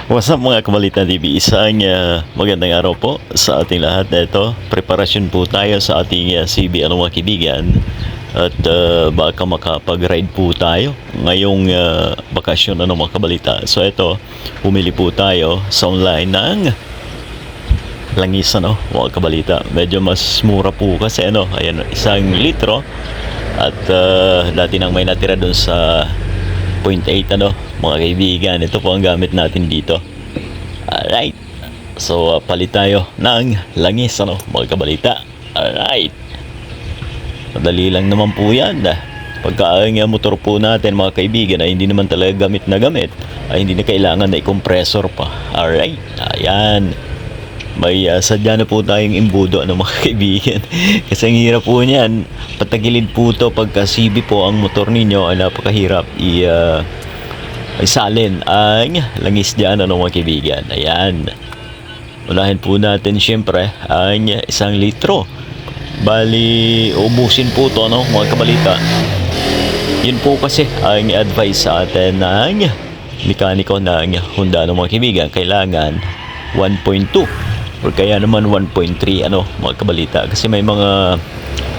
What's up mga Kabalita TV? Isang magandang araw po sa ating lahat. Ito, preparasyon po tayo sa ating CB mga kaibigan. At baka makapag-ride po tayo ngayong bakasyon mga Kabalita. So ito, pumili po tayo sa online ng langis mga Kabalita. Medyo mas mura po kasi ayan, 1 litro. At dati nang may natira doon sa 0.8 mga kaibigan, ito po ang gamit natin dito. Alright, so palit tayo ng langis mga Kabalita. Alright, madali lang naman po yan. Pagka ang motor po natin mga kaibigan ay hindi naman talaga gamit na gamit, ay hindi na kailangan na i-compressor pa. Alright, ayan, may sadya na po tayong imbudo mga kaibigan. Kasi ang hirap po niyan, patagilid po to pagka CB po ang motor ninyo, ay napakahirap isalin ang langis dyan mga kaibigan. Ayan, unahin po natin syempre ang 1 litro. Bali, ubusin po to mga Kabalita. Yun po kasi ang advice sa atin ng mekaniko ng Honda mga kaibigan. Kailangan 1.2 or kaya naman 1.3 mga Kabalita. Kasi may mga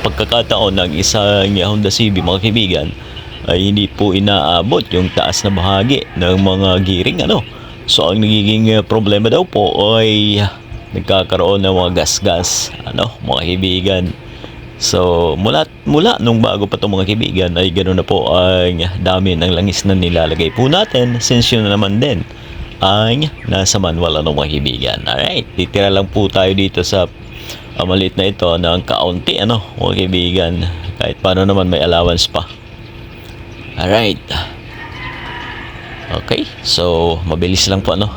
pagkakataon ng isang Honda CB mga kaibigan ay hindi po inaabot yung taas na bahagi ng mga gearing So ang nagiging problema daw po ay nagkakaroon ng mga gas-gas mga kaibigan. So mula nung bago pa to mga kaibigan ay ganoon na po ang dami ng langis na nilalagay po natin, since yun naman din ang nasa manual mga kaibigan. Alright, titira lang po tayo dito sa maliit na ito ng kaunti mga kaibigan, kahit paano naman may allowance pa. Alright, okay, so mabilis lang po mga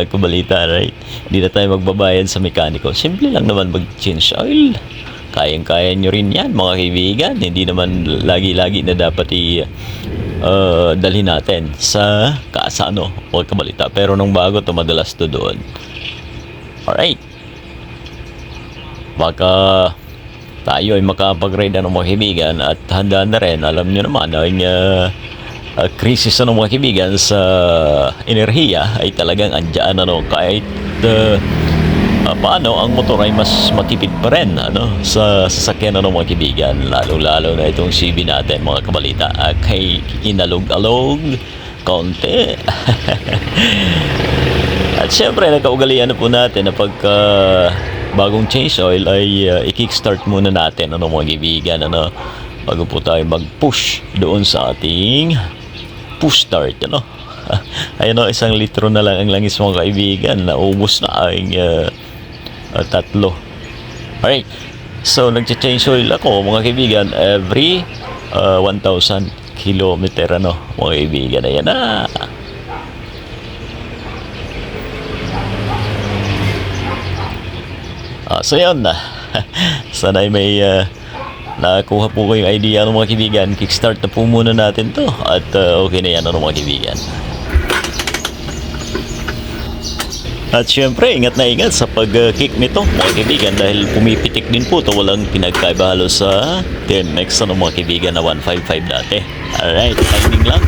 Kabalita. Right, hindi na tayo magbabayad sa mekaniko, simple lang naman mag-change oil. Kayang-kaya nyo rin yan mga kaibigan. Hindi naman lagi-lagi na dapat dalhin natin sa kaasa mga Kabalita. Pero nung bago to, madalas to doon. Alright, baka tayo ay makapag-ride mga kaibigan, at handa na rin. Alam nyo naman ang krisis mga kaibigan sa enerhiya ay talagang andyan kahit paano ang motor ay mas matipid pa rin sa sasakyan mga kaibigan, lalo na itong CB natin mga Kabalita. Kay inalog-alog konti. At syempre nakaugalian po natin na pagka bagong change oil ay i-kickstart muna natin mga kaibigan bago po tayo mag-push doon sa ating push start ayun 1 litro na lang ang langis mga kaibigan, naubos na ang 3. Alright, so nag-change oil ako mga kaibigan every 1,000 kilometer mga kaibigan. Ayan na. So yun na. Sana ay may nakuha po ko yung idea mga kaibigan. Kickstart na po muna natin to, at okay na yan mga kaibigan. At syempre ingat na ingat sa pag-kick nito mga kaibigan, dahil pumipitik din po to. Walang pinagkaiba halos sa TMX mga kaibigan na 155 dati. Alright, timing lang.